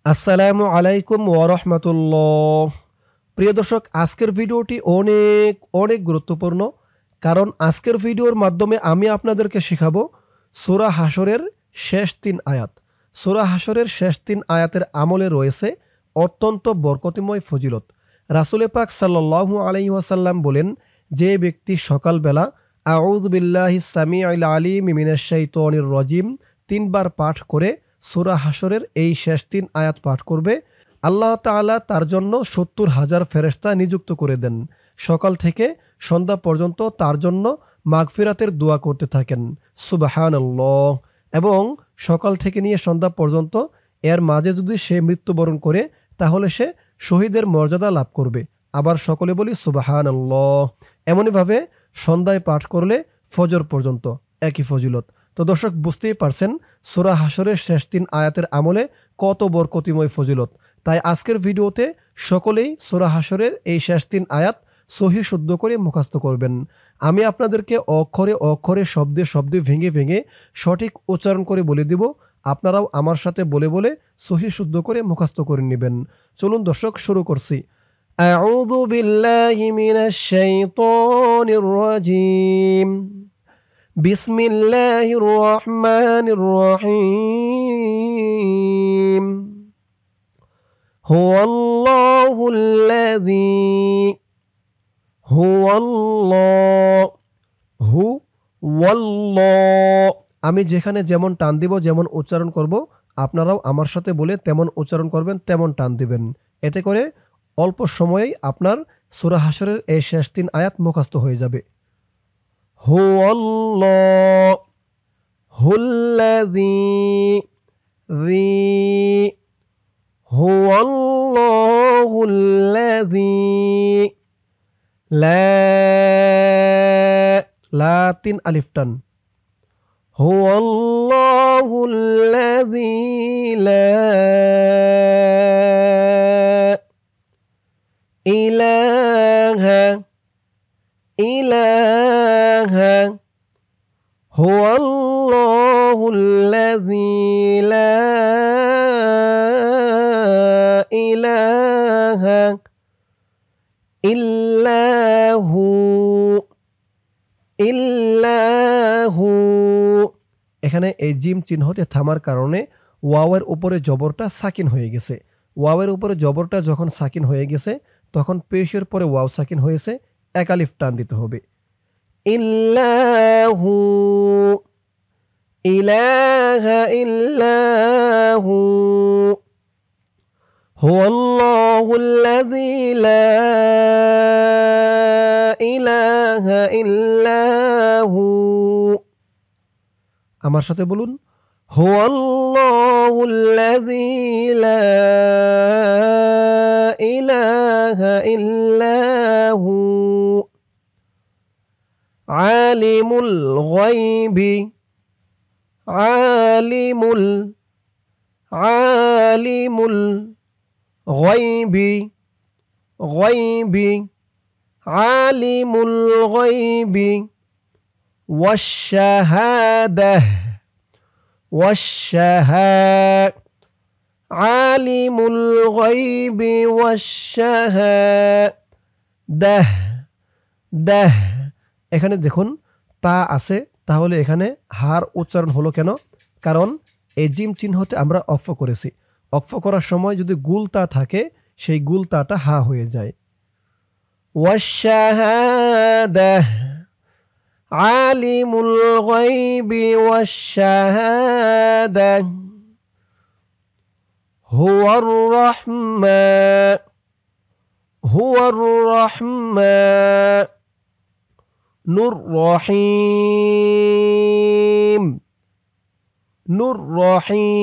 আসসালামু আলাইকুম ওয়া রাহমাতুল্লাহ। প্রিয় দর্শক, আজকের ভিডিওটি অনেক অনেক গুরুত্বপূর্ণ, কারণ আজকের ভিডিওর মাধ্যমে আমি আপনাদেরকে শেখাবো সূরা হাশরের শেষ ৩ আয়াত। সূরা হাশরের শেষ ৩ আয়াতের আমলে রয়েছে অত্যন্ত বরকতিময় ফজিলত। রাসূলে পাক সাল্লাল্লাহু আলাইহি ওয়াসাল্লাম বলেন, যে ব্যক্তি সকালবেলা আউযু বিল্লাহিস সামিউল আলিম মিনাশ শাইতানির রাজিম ৩ বার পাঠ করে সূরা হাশরের এই শেষ ৩ আয়াত পাঠ করবে, আল্লাহ তাআলা তার জন্য ৭০,০০০ ফেরেশতা নিযুক্ত করে দেন। সকাল থেকে সন্ধ্যা পর্যন্ত তার জন্য মাগফিরাতের দোয়া করতে থাকেন। সুবহানাল্লাহ। এবং সকাল থেকে নিয়ে সন্ধ্যা পর্যন্ত এর মাঝে যদি সে মৃত্যুবরণ করে, তাহলে সে শহীদের মর্যাদা লাভ করবে। আবার সকলে বলি সুবহানাল্লাহ। এমনইভাবে সন্ধ্যায় পাঠ করলে ফজর পর্যন্ত একই ফজিলত। তো দর্শক, বুঝতেই পারছেন সূরা হাশরের শেষ ৩ আয়াতের আমলে কত বরকতিময় ফজিলত। তাই আজকের ভিডিওতে সকলেই সূরা হাশরের এই শেষ ৩ আয়াত সহিহ শুদ্ধ করে মুখস্থ করবেন। আমি আপনাদেরকে অক্ষরে অক্ষরে শব্দে শব্দে ভেঙে ভেঙে সঠিক উচ্চারণ করে বলে দিব। আপনারাও আমার সাথে বলে বলে সহিহ শুদ্ধ করে মুখস্থ করে নেবেন। চলুন দর্শক, শুরু করছি। আউযু বিল্লাহি মিনাশ শাইতানির রাজিম। বিসমিল্লাহির রহমানির রহিম। হুয়াল্লাহুল্লাযী হুয়াল্লাহ। আমি যেখানে যেমন টান দিব, যেমন উচ্চারণ করব, আপনারাও আমার সাথে বলে তেমন উচ্চারণ করবেন, তেমন টান দিবেন। এতে করে অল্প সময়েই আপনার সূরা হাশরের এই শেষ ৩ আয়াত মুখস্থ হয়ে যাবে। হুয়াল্লাহ হুল্লাযী হুয়াল্লাহুল্লাযী লা ৩ আলিফ টান। হুয়াল্লাহুল্লাযী লা ইলাহা ইলাহা হুয়াল্লাহুল্লাযী লা ইলাহা ইল্লাহু ইল্লাহু। এখানে এই জিম চিহ্নতে থামার কারণে ওয়াওয়ের উপরে জবরটা সাকিন হয়ে গেছে। ওয়াওয়ের উপরে জবরটা যখন সাকিন হয়ে গেছে, তখন পেশের পরে ওয়াও সাকিন হয়েছে, এক আলিফ টান দিতে হবে। ইল্লাহু ইলাহা ইল্লাহু হুয়াল্লাহুল্লাযী লা ইলাহা ইল্লাহু। আমার সাথে বলুন, হুয়াল্লাহুল্লাযী লা ইলাহা ইল্লাহু আলিমুল গায়বি আলিমুল আলিমুল গায়বি গায়বি আলিমুল গায়বি ওয়াশ-শাহাদাহ ওয়াশ-শাহাদাহ আলিমুল গায়বি ওয়াশ-শাহাদাহ দাহ। এখানে দেখুন তা আছে, তাহলে এখানে হার উচ্চারণ হলো কেন? কারণ এই জিম চিহ্নতে আমরা অক্ফ করেছি। অক্ফ করার সময় যদি গুল তা থাকে, সেই গুল তাটা হা হয়ে যায়। ওয়াশ-শাহাদাহ আলিমুল গায়বি ওয়াশ-শাহাদাহ হুয়ার রাহমান নূর রহিম নূর রহিম।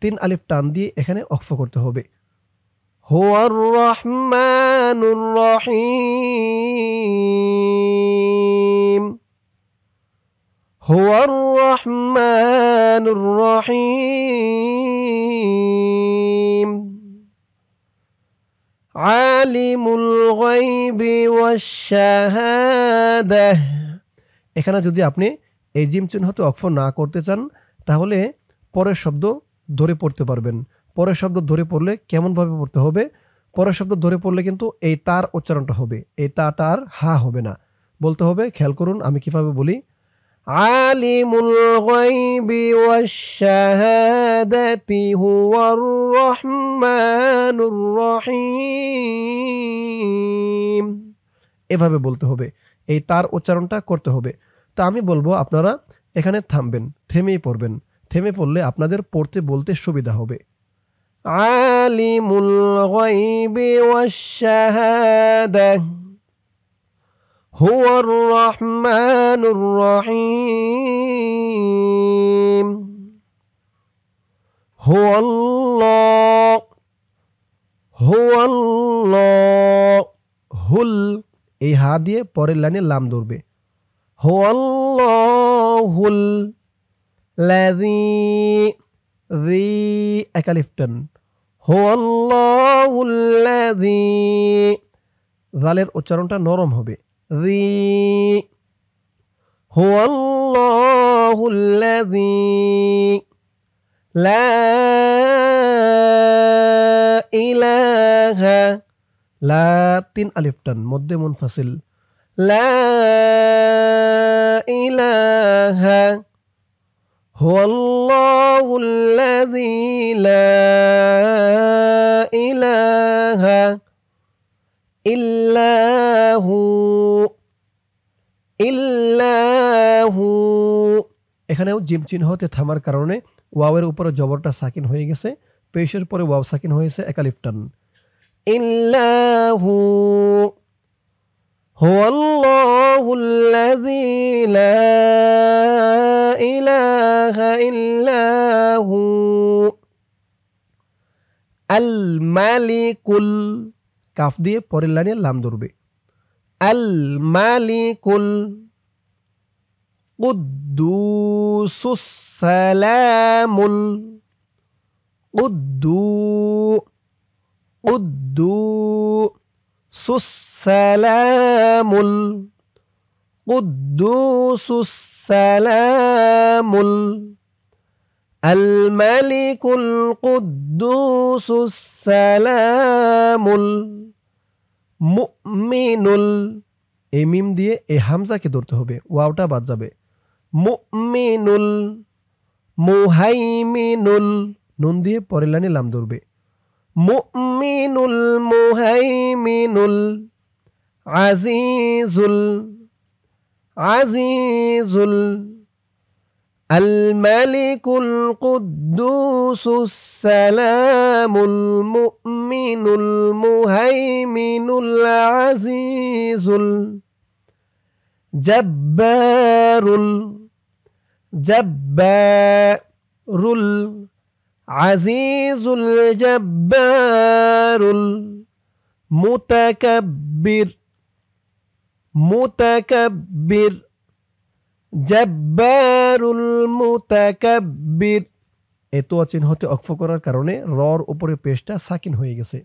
৩ আলিফ টান দিয়ে এখানে অক্ফ করতে হবে। হুয়ার রহমানুর রহিম হুয়ার রহমানুর রহিম আলিমুল গায়বি ওয়াশ-শাহাদাহ। এখানে যদি আপনি এই জিম চিহ্নতে অক্ফ না করতে চান, তাহলে পরের শব্দ ধরে পড়তে পারবেন। পরের শব্দ ধরে পড়লে কেমনভাবে পড়তে হবে? পরের শব্দ ধরে পড়লে কিন্তু এই তার উচ্চারণটা হবে, এই তাটা আর হা হবে না। বলতে হবে, খেয়াল করুন আমি কিভাবে বলি। আলিমুল গায়বি ওয়াশ শাহাদাতি হুয়ার রহমানুর রহিম। এভাবে বলতে হবে, এই তার উচ্চারণটা করতে হবে। তো আমি বলবো আপনারা এখানে থামবেন, থেমেই পড়বেন। থেমে পড়লে আপনাদের পড়তে বলতে সুবিধা হবে। আলিমুল গায়বি ওয়াশ শাহাদা হুয়ার রহমানুর রহিম। হুয়াল্লাহ হুয়াল্লাহ হুল, এই হা দিয়ে পরের লাইনে লাম ধরবে। হুয়াল্লাহুল লাযী, জি একালিফ টান। হুয়াল্লাহুল লাযী, জালের উচ্চারণটা নরম হবে। জি, হুয়াল্লাহুল লাযী লা ইলাহা, লা তিন আলিফ টান মধ্যে মুনফাসিল। লা ইলাহা হুয়াল্লাহুল লাযী লা ইলাহা ইল্লাহু, ইল্লাহু। এখানেও জিম চিহ্নতে থামার কারণে ওয়াওয়ের উপরে জবরটা সাকিন হয়ে গেছে, পেশের পরে ওয়াও সাকিন হয়েছে একালিফ টান। ইল্লাহু হুয়াল্লাহুল লাযী লা ইলাহা ইল্লাহু আল মালিকুল, কাফ দিয়ে পরের লাইনে লাম ধরবে। আল মালিকুল কুদ্দুসুস সালামুল, কুদ্দুসুস সালামুল, কুদ্দুসুস সালামুল আল মালিকুল কুদ্দুসুস সালামুল মুমিনুল, এই মিম দিয়ে এই হামজাকে ধরতে হবে, ওয়াওটা বাদ যাবে। মুমিনুল মুহাইমিনুল, নুন দিয়ে পরের লাইনে লাম ধরবে। মুমিনুল মুহাইমিনুল আজিজুল, আজিজুল আল মালিকুল কুদ্দুসুস সালামুল মুমিনুল মুহাইমিনুল আজিজুল জাব্বারুল, জাব্বারুল আজিজুল জাব্বারুল মুতাকাব্বির, মুতাকাব্বির জাব্বারুল মুতাকাব্বির। এত চিহ্নতে অক্ফ করার কারণে রর উপরে পেশটা সাকিন হয়ে গেছে।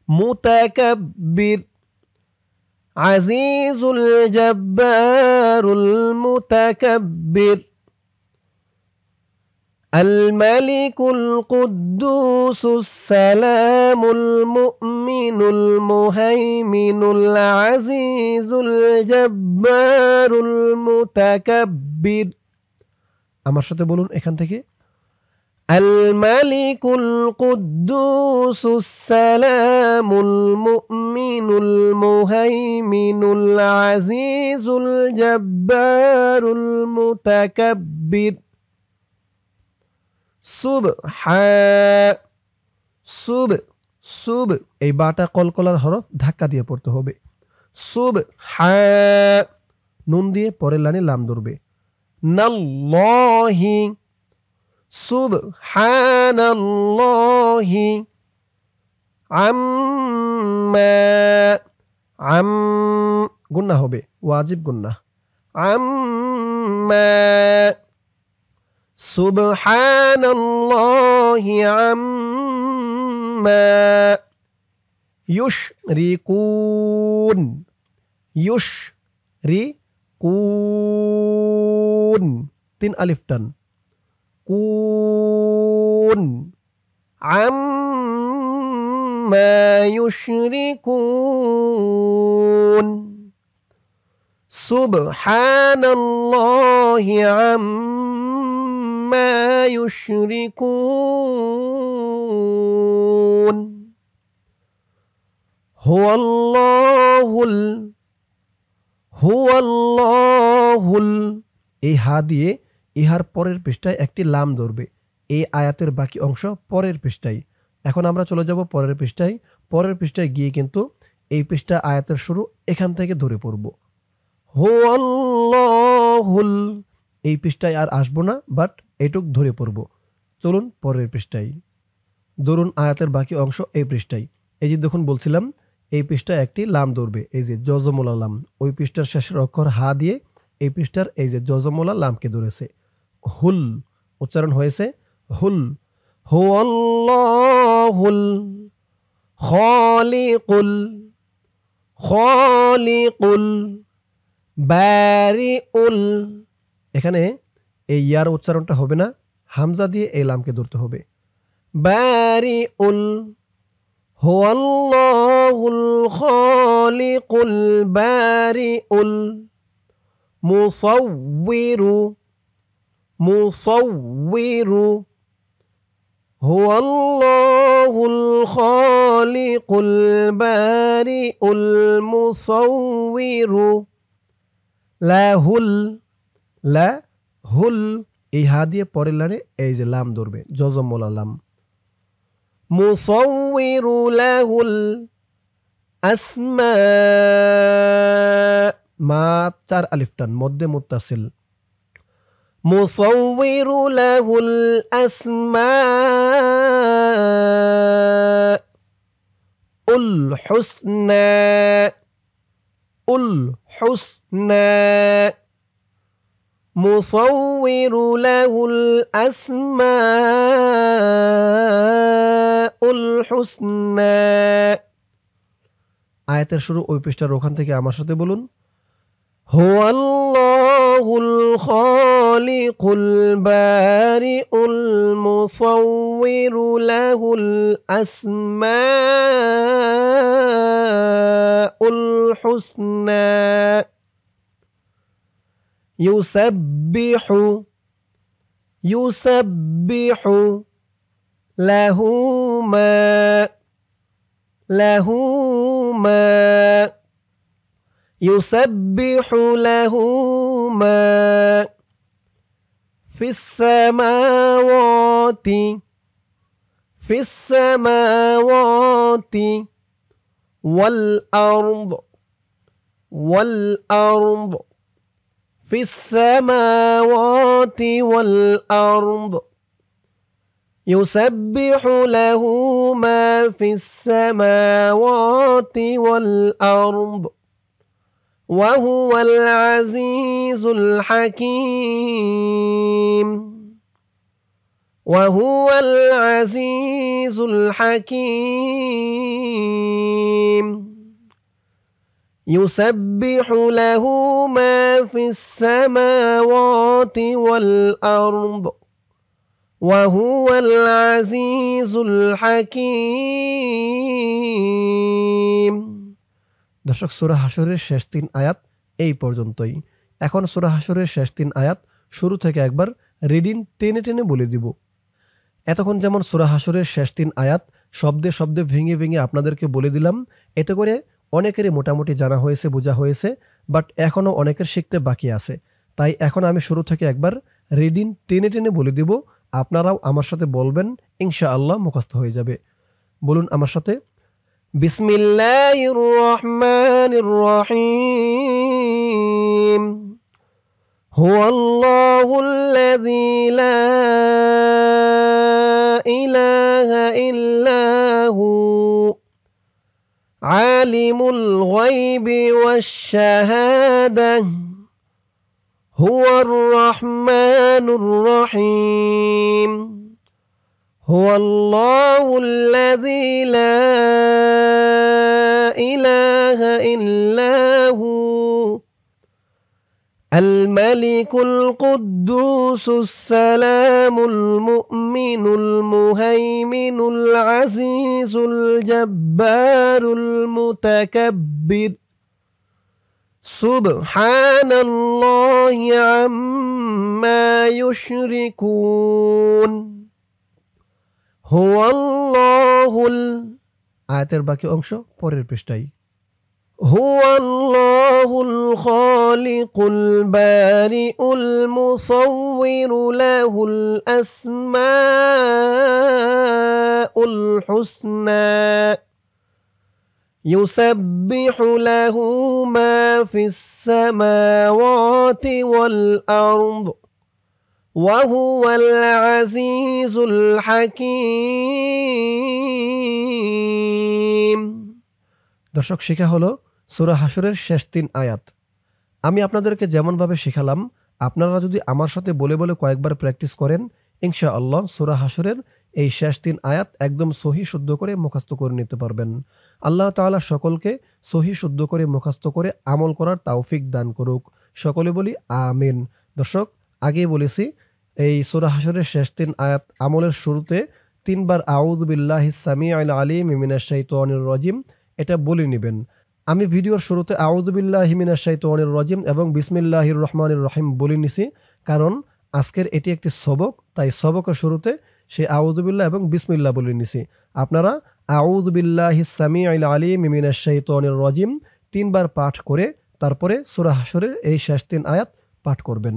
মুতাকাব্বির আজিজুল জাব্বারুল মুতাকাব্বির আল মালিকুল কুদ্দুসুস সালামুল মুমিনুল মুহাইমিনুল আজিজুল জাব্বারুল মুতাকাব্বির। আমার সাথে বলুন এখান থেকে, আল মালিকুল কুদ্দুসুস সালামুল মুমিনুল মুহাইমিনুল আজিজুল জাব্বারুল মুতাকাব্বির। সুব, এই বাটা কলকলার হরফ ধাক্কা দিয়ে পড়তে হবে। নুন দিয়ে পরের লাইনে লাম ধরবে। নাল্লাহি, সুবহানাল্লাহি গুন্না হবে, ওয়াজিব গুন্না। সুবহানাল্লাহি আম্মা ইউশরিকুন, ইউশরিকুন তিন আলিফ টান। يشركون عما يشركون سبحان الله عما يشركون هو الله এই হা দিয়ে ইহার পরের পৃষ্ঠায় একটি লাম ধরবে। এই আয়াতের বাকি অংশ পরের পৃষ্ঠায়। এখন আমরা চলে যাব পরের পৃষ্ঠায়। পরের পৃষ্ঠায় গিয়ে কিন্তু এই পৃষ্ঠা আয়াতের শুরু এখান থেকে ধরে পড়ব। হুয়াল্লাহুল এই পৃষ্ঠায় আর আসবো না, বাট এইটুক ধরে পড়ব। চলুন পরের পৃষ্ঠায়। ধরুন আয়াতের বাকি অংশ এই পৃষ্ঠায়। এই যে দেখুন বলছিলাম এই পৃষ্ঠায় একটি লাম ধরবে, এই যে জজমুলা লাম। ওই পৃষ্ঠার শেষের অক্ষর হা দিয়ে এই পৃষ্ঠার এই যে জজমুলা লামকে ধরেছে। হুল উচ্চারণ হয়েছে হুল। হুয়াল্লাহুল খালিকুল বারিউল। এখানে এই ইয়ার উচ্চারণটা হবে না, হামজা দিয়ে এই লামকে ধরতে হবে। বারিউল হুয়াল্লাহুল খালিকুল বারিউল মুসাউবিরু হুয়াল্লাহুল খালিকুল বারিউল মুসাউবিরু লাহুল এই হা দিয়ে পরের লাইনে এই যে লাম ধরবে, জজমওয়ালা লাম। মুসাউবিরু লাহুল আসমা মা 4 আলিফ টান মধ্যে মুত্তাসিল। মুসাউবিরু লাহুল আসমাউল হুসনা মুসাউবিরু লাহুল আসমাউল হুসনা। আয়াতের শুরু ওই পৃষ্ঠার ওখান থেকে আমার সাথে বলুন। হুয়াল্লাহুল খালিকুল বারিউল মুসাউবিরু লাহুল আসমাউল হুসনা ইউসাব্বিহু লাহু মা يسبح له ما في السماوات والأرض في السماوات والأرض يسبح له ما في السماوات والأرض وهو العزيز الحكيم يسبح له ما في السماوات والأرض وهو العزيز الحكيم। দর্শক সূরা হাশরের শেষ 3 আয়াত এই পর্যন্তই। এখন সূরা হাশরের শেষ 3 আয়াত শুরু থেকে একবার রিডিং টেনে টেনে বলে দিব। এতক্ষণ যেমন সূরা হাশরের শেষ 3 আয়াত শব্দে শব্দে ভেঙে ভেঙে আপনাদেরকে বলে দিলাম, এতে করে অনেকেরই মোটামুটি জানা হয়েছে, বোঝা হয়েছে, বাট এখনও অনেকের শিখতে বাকি আছে। তাই এখন আমি শুরু থেকে একবার রিডিং টেনে টেনে বলে দিব, আপনারাও আমার সাথে বলবেন, ইনশাআল্লাহ মুখস্থ হয়ে যাবে। বলুন আমার সাথে, বিসমিল্লাহির রহমানির রহিম। হুয়াল্লাহুল্লাযী লা ইলাহা ইল্লা হু আলিমুল গায়বি ওয়াশ শাহাদাহ হুয়ার রহমানুর রহিম। হুয়াল্লাহুল্লাযী লা ইলাহা ইল্লা হু الملك القدوس السلام المؤمن المهيمن العزيز الجبار المتكبر سبحان الله عما يشركون هو الله আয়াতের বাকি অংশ পরের পৃষ্ঠায় هو الله الخالق البارئ المصور له الأسماء الحسنى يسبح له ما في السماوات والأرض وهو العزيز الحكيم দর্শক শিখা হলো সূরা হাশরের শেষ 3 আয়াত। আমি আপনাদেরকে যেমনভাবে শেখালাম আপনারা যদি আমার সাথে বলে বলে কয়েকবার প্র্যাকটিস করেন ইনশাআল্লাহ সূরা হাশরের এই শেষ 3 আয়াত একদম সহি শুদ্ধ করে মুখস্থ করে নিতে পারবেন। আল্লাহ তাআলা সকলকে সহি শুদ্ধ করে মুখস্থ করে আমল করার তৌফিক দান করুক। সকলে বলি আমিন। দর্শক আগেই বলেছি এই সূরা হাশরের শেষ 3 আয়াত আমলের শুরুতে 3 বার আউযু বিল্লাহিস সামিউল আলিম মিনাশ শাইতানির রাজিম এটা বলে নেবেন। আমি ভিডিওর শুরুতে আউযু বিল্লাহি মিনাশ শাইতানির রাজিম এবং বিসমিল্লাহির রহমানির রহিম বলে নিছি, কারণ আজকের এটি একটি সবক, তাই সবকের শুরুতে সেই আউযু বিল্লাহ এবং বিসমিল্লাহ বলে নিছি। আপনারা আউযু বিল্লাহিস সামিউল আলিম মিনাশ শাইতানির রাজিম 3 বার পাঠ করে তারপরে সূরা হাশরের এই শেষ 3 আয়াত পাঠ করবেন।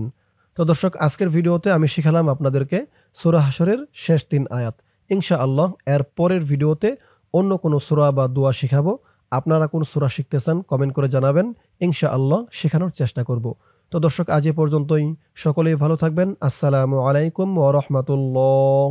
তো দর্শক আজকের ভিডিওতে আমি শিখালাম আপনাদেরকে সূরা হাশরের শেষ 3 আয়াত। ইনশাআল্লাহ এর পরের ভিডিওতে অন্য কোনো সূরা বা দোয়া শিখাবো। আপনারা কোন সূরা শিখতে চান কমেন্ট করে জানাবেন, ইনশাআল্লাহ শেখানোর চেষ্টা করব। তো দর্শক আজ এ পর্যন্তই, সকলেই ভালো থাকবেন। আসসালামু আলাইকুম ওয়া রাহমাতুল্লাহ।